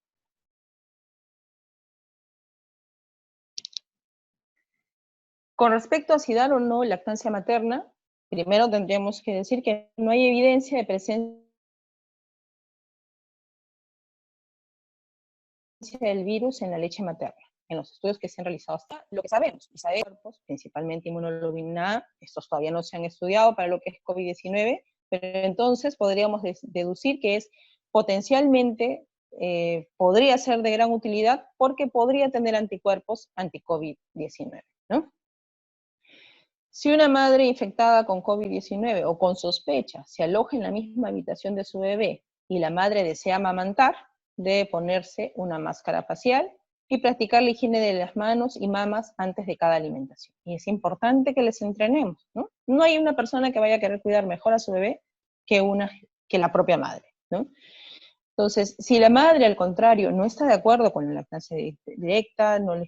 Con respecto a si dar o no lactancia materna, primero tendríamos que decir que no hay evidencia de presencia del virus en la leche materna. En los estudios que se han realizado hasta lo que sabemos, y sabemos, principalmente inmunoglobulina A, estos todavía no se han estudiado para lo que es COVID-19, pero entonces podríamos deducir que es potencialmente, podría ser de gran utilidad porque podría tener anticuerpos anti-COVID-19, ¿no? Si una madre infectada con COVID-19 o con sospecha se aloja en la misma habitación de su bebé y la madre desea amamantar, debe ponerse una máscara facial y practicar la higiene de las manos y mamas antes de cada alimentación. Y es importante que les entrenemos, ¿no? No hay una persona que vaya a querer cuidar mejor a su bebé que la propia madre, ¿no? Entonces, si la madre, al contrario, no está de acuerdo con la lactancia directa, le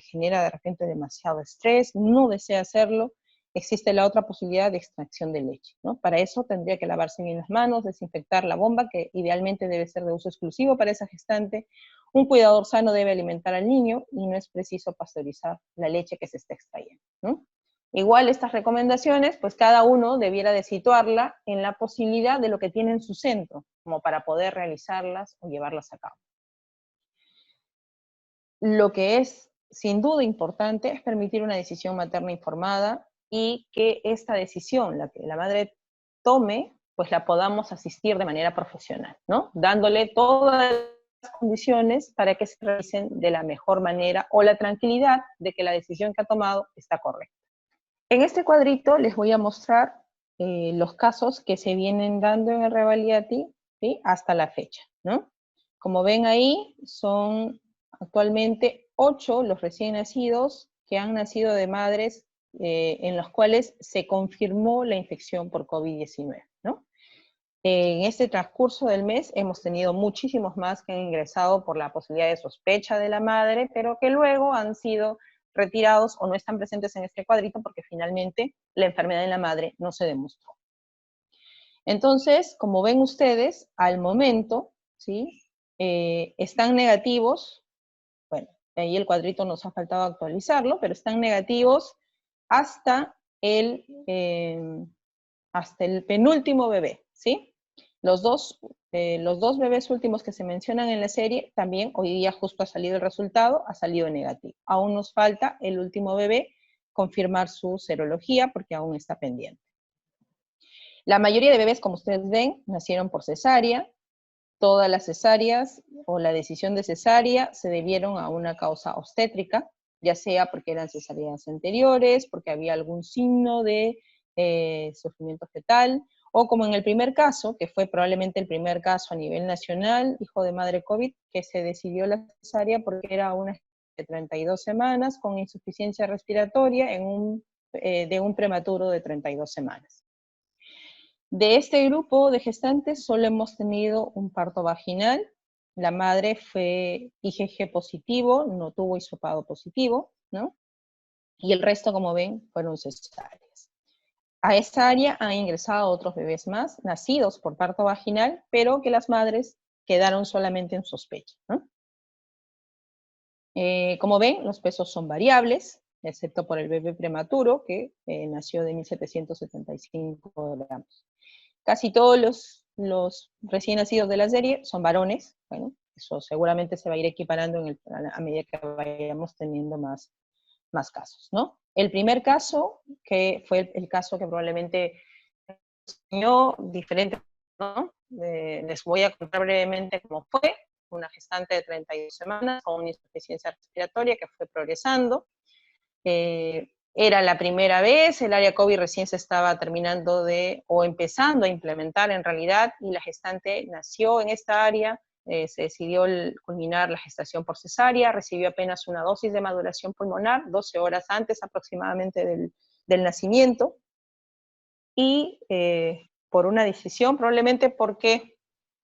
genera de repente demasiado estrés, no desea hacerlo, existe la otra posibilidad de extracción de leche, ¿no? Para eso tendría que lavarse bien las manos, desinfectar la bomba, que idealmente debe ser de uso exclusivo para esa gestante. Un cuidador sano debe alimentar al niño y no es preciso pasteurizar la leche que se está extrayendo, ¿no? Igual estas recomendaciones, pues cada uno debiera de situarla en la posibilidad de lo que tiene en su centro, como para poder realizarlas o llevarlas a cabo. Lo que es sin duda importante es permitir una decisión materna informada y que esta decisión, la que la madre tome, pues la podamos asistir de manera profesional, ¿no? Dándole todas las condiciones para que se realicen de la mejor manera o la tranquilidad de que la decisión que ha tomado está correcta. En este cuadrito les voy a mostrar los casos que se vienen dando en el Revalidati, ¿sí?, hasta la fecha, ¿no? Como ven ahí, son actualmente 8 los recién nacidos que han nacido de madres en los cuales se confirmó la infección por COVID-19, ¿no? En este transcurso del mes hemos tenido muchísimos más que han ingresado por la posibilidad de sospecha de la madre, pero que luego han sido retirados o no están presentes en este cuadrito porque finalmente la enfermedad en la madre no se demostró. Entonces, como ven ustedes, al momento, ¿sí?, están negativos, bueno, ahí el cuadrito nos ha faltado actualizarlo, pero están negativos hasta el penúltimo bebé, ¿sí? Los dos bebés últimos que se mencionan en la serie, también hoy día justo ha salido el resultado, ha salido negativo. Aún nos falta el último bebé confirmar su serología porque aún está pendiente. La mayoría de bebés, como ustedes ven, nacieron por cesárea. Todas las cesáreas o la decisión de cesárea se debieron a una causa obstétrica, ya sea porque eran cesáreas anteriores, porque había algún signo de sufrimiento fetal, o como en el primer caso, que fue probablemente el primer caso a nivel nacional, hijo de madre COVID, que se decidió la cesárea porque era una de 32 semanas con insuficiencia respiratoria de un prematuro de 32 semanas. De este grupo de gestantes solo hemos tenido un parto vaginal, la madre fue IgG positivo, no tuvo hisopado positivo, ¿no? Y el resto, como ven, fueron cesáreas. A esta área han ingresado otros bebés más, nacidos por parto vaginal, pero que las madres quedaron solamente en sospecha, ¿no? Como ven, los pesos son variables, excepto por el bebé prematuro, que nació de 1.775 gramos. Casi todos los recién nacidos de la serie son varones. Bueno, eso seguramente se va a ir equiparando a medida que vayamos teniendo más casos, ¿no? El primer caso, que fue el caso que probablemente enseñó diferente, ¿no? Les voy a contar brevemente cómo fue. Una gestante de 32 semanas con una insuficiencia respiratoria que fue progresando. Era la primera vez, el área COVID recién se estaba terminando o empezando a implementar en realidad, y la gestante nació en esta área, se decidió culminar la gestación por cesárea, recibió apenas una dosis de maduración pulmonar, 12 horas antes aproximadamente del nacimiento, y por una decisión, probablemente porque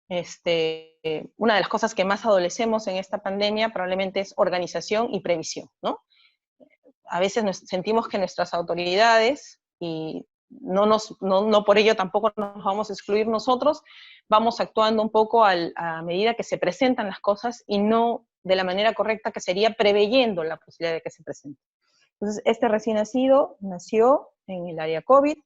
una de las cosas que más adolecemos en esta pandemia probablemente es organización y previsión, ¿no? A veces sentimos que nuestras autoridades, y no por ello tampoco nos vamos a excluir nosotros, vamos actuando un poco a medida que se presentan las cosas y no de la manera correcta, que sería preveyendo la posibilidad de que se presente. Entonces, este recién nacido nació en el área COVID,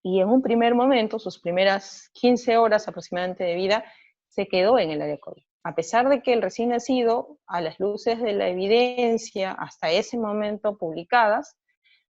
y en un primer momento, sus primeras 15 horas aproximadamente de vida, se quedó en el área COVID. A pesar de que el recién nacido, a las luces de la evidencia hasta ese momento publicadas,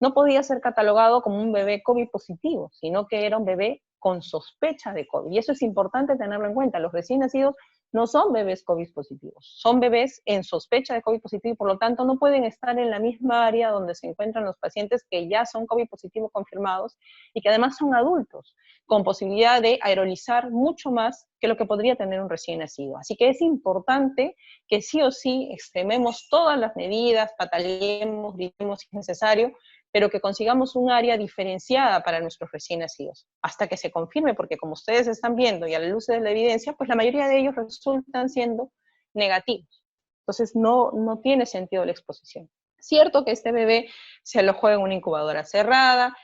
no podía ser catalogado como un bebé COVID positivo, sino que era un bebé con sospecha de COVID. Y eso es importante tenerlo en cuenta. Los recién nacidos no son bebés COVID positivos, son bebés en sospecha de COVID positivo, y por lo tanto no pueden estar en la misma área donde se encuentran los pacientes que ya son COVID positivo confirmados y que además son adultos, con posibilidad de aerolizar mucho más que lo que podría tener un recién nacido. Así que es importante que sí o sí extrememos todas las medidas, pataleemos, gritemos si es necesario, pero que consigamos un área diferenciada para nuestros recién nacidos, hasta que se confirme, porque como ustedes están viendo y a la luz de la evidencia, pues la mayoría de ellos resultan siendo negativos. Entonces no tiene sentido la exposición. Cierto que este bebé se alojó en una incubadora cerrada,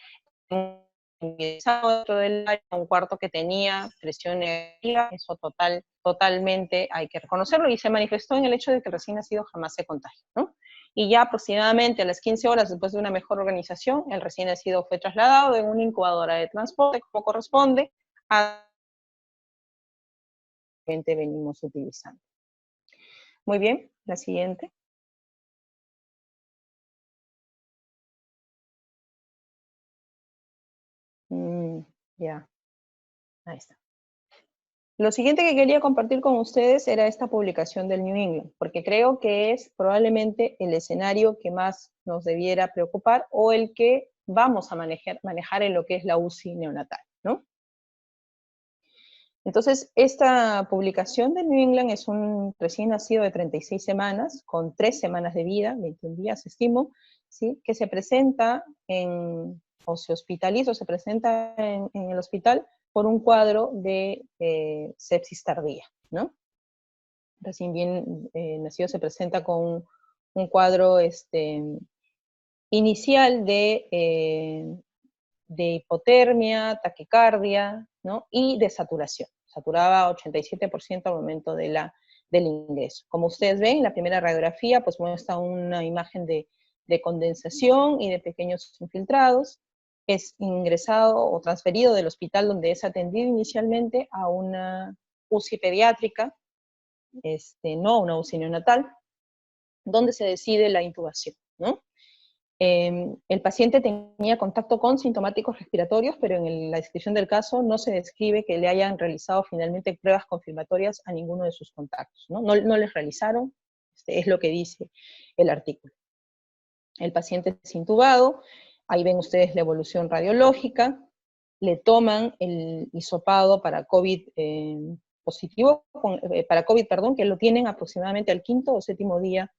dentro del área, un cuarto que tenía presión negativa, eso totalmente hay que reconocerlo, y se manifestó en el hecho de que el recién nacido jamás se contagia, ¿no? Y ya aproximadamente a las 15 horas después de una mejor organización, el recién nacido fue trasladado en una incubadora de transporte, como corresponde, a la que venimos utilizando. Muy bien, la siguiente. Ya, ahí está. Lo siguiente que quería compartir con ustedes era esta publicación del New England, porque creo que es probablemente el escenario que más nos debiera preocupar, o el que vamos a manejar en lo que es la UCI neonatal, ¿no? Entonces, esta publicación de New England es un recién nacido de 36 semanas, con 3 semanas de vida, 21 días estimo, ¿sí? Que se presenta o se hospitaliza o se presenta en el hospital por un cuadro de sepsis tardía, ¿no? Recién bien nacido se presenta con un cuadro inicial de hipotermia, taquicardia, ¿no? Y de saturación. Saturaba 87% al momento del ingreso. Como ustedes ven, la primera radiografía pues muestra una imagen de condensación y de pequeños infiltrados. Es ingresado o transferido del hospital donde es atendido inicialmente a una UCI pediátrica, no una UCI neonatal, donde se decide la intubación, ¿no? El paciente tenía contacto con sintomáticos respiratorios, pero en la descripción del caso no se describe que le hayan realizado finalmente pruebas confirmatorias a ninguno de sus contactos, ¿no? No les realizaron, es lo que dice el artículo. El paciente es intubado, ahí ven ustedes la evolución radiológica, le toman el hisopado para COVID positivo, para COVID, perdón, que lo tienen aproximadamente al 5º o 7º día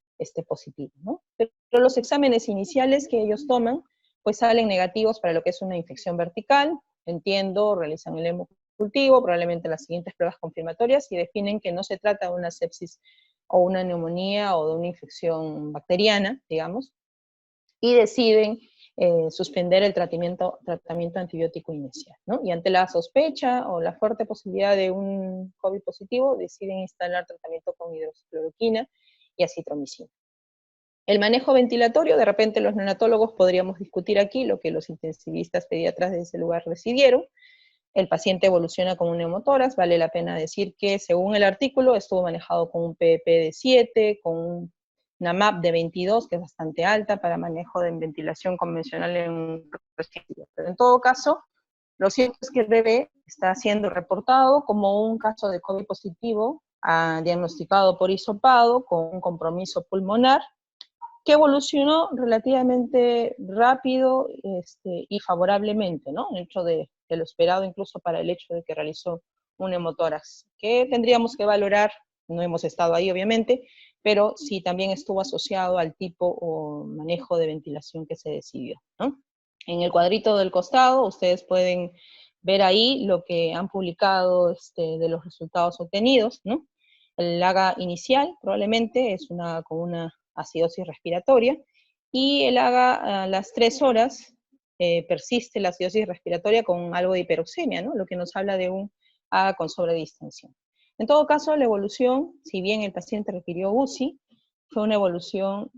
positivo, ¿no? Pero los exámenes iniciales que ellos toman, pues salen negativos para lo que es una infección vertical, entiendo, realizan el hemocultivo, probablemente las siguientes pruebas confirmatorias, y definen que no se trata de una sepsis o una neumonía o de una infección bacteriana, digamos, y deciden suspender el tratamiento antibiótico inicial, ¿no? Y ante la sospecha o la fuerte posibilidad de un COVID positivo, deciden instalar tratamiento con hidroxicloroquina y acitromicina. El manejo ventilatorio, de repente los neonatólogos podríamos discutir aquí lo que los intensivistas pediatras de ese lugar decidieron. El paciente evoluciona con un neumotórax, vale la pena decir que según el artículo estuvo manejado con un PEP de 7, con una MAP de 22, que es bastante alta para manejo de ventilación convencional en un recién nacido. Pero en todo caso, lo cierto es que el bebé está siendo reportado como un caso de COVID positivo, diagnosticado por hisopado, con un compromiso pulmonar, que evolucionó relativamente rápido y favorablemente, ¿no? Dentro de lo esperado, incluso para el hecho de que realizó un hemotórax, que tendríamos que valorar, no hemos estado ahí obviamente, pero sí también estuvo asociado al tipo o manejo de ventilación que se decidió, ¿no? En el cuadrito del costado ustedes pueden ver ahí lo que han publicado de los resultados obtenidos, ¿no? El AGA inicial probablemente es con una acidosis respiratoria, y el AGA a las 3 horas persiste la acidosis respiratoria con algo de hiperoxemia, ¿no? Lo que nos habla de un AGA con sobredistensión. En todo caso, la evolución, si bien el paciente requirió UCI, fue una evolución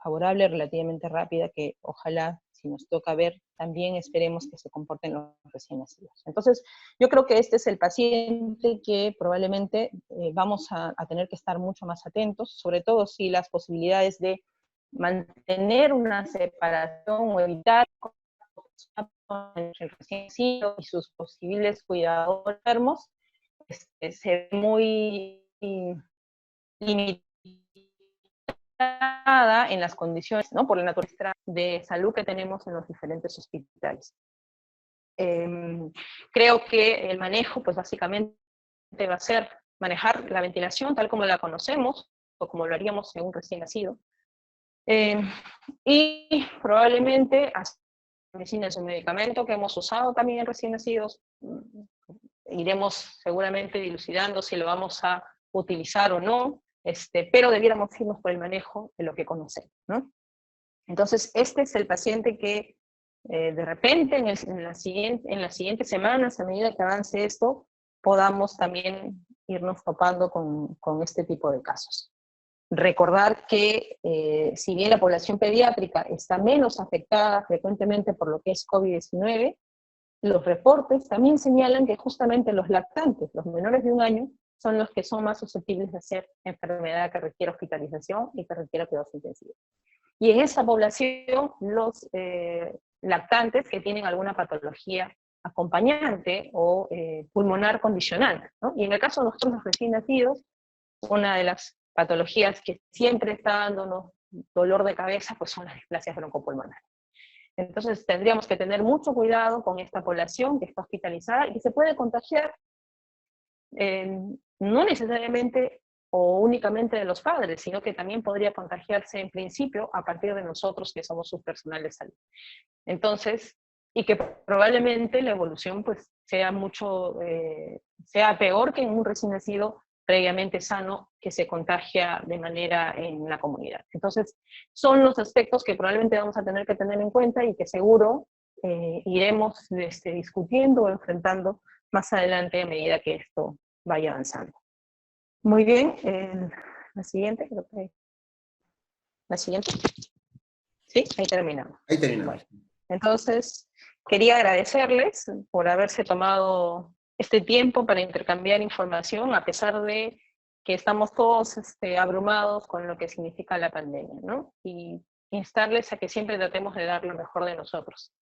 favorable, relativamente rápida, que ojalá, si nos toca ver, también esperemos que se comporten los recién nacidos. Entonces, yo creo que este es el paciente que probablemente vamos a tener que estar mucho más atentos, sobre todo si las posibilidades de mantener una separación o evitar entre el recién nacido y sus posibles cuidadores enfermos se ve muy limitada en las condiciones, ¿no? Por la naturaleza de salud que tenemos en los diferentes hospitales. Creo que el manejo, pues básicamente va a ser manejar la ventilación tal como la conocemos, o como lo haríamos en un recién nacido, y probablemente medicina es un medicamento que hemos usado también en recién nacidos, iremos seguramente dilucidando si lo vamos a utilizar o no, pero debiéramos irnos por el manejo de lo que conocemos, ¿no? Entonces, este es el paciente que de repente en las siguientes semanas, a medida que avance esto, podamos también irnos topando con este tipo de casos. Recordar que si bien la población pediátrica está menos afectada frecuentemente por lo que es COVID-19, los reportes también señalan que justamente los lactantes, los menores de 1 año, son los que son más susceptibles de hacer enfermedad que requiere hospitalización y que requiere cuidados intensivos. Y en esa población, los lactantes que tienen alguna patología acompañante o pulmonar condicional, ¿no? Y en el caso de nosotros los recién nacidos, una de las patologías que siempre está dándonos dolor de cabeza, pues son las displasias broncopulmonares. Entonces tendríamos que tener mucho cuidado con esta población que está hospitalizada y que se puede contagiar no necesariamente o únicamente de los padres, sino que también podría contagiarse en principio a partir de nosotros que somos su personal de salud. Entonces, y que probablemente la evolución pues sea sea peor que en un recién nacido previamente sano que se contagia de manera en la comunidad. Entonces, son los aspectos que probablemente vamos a tener que tener en cuenta y que seguro iremos discutiendo o enfrentando más adelante a medida que esto vaya avanzando. Muy bien, la siguiente, creo que... La siguiente. Sí, ahí terminamos. Ahí terminamos. Bueno, entonces, quería agradecerles por haberse tomado este tiempo para intercambiar información, a pesar de que estamos todos abrumados con lo que significa la pandemia, ¿no? Y instarles a que siempre tratemos de dar lo mejor de nosotros.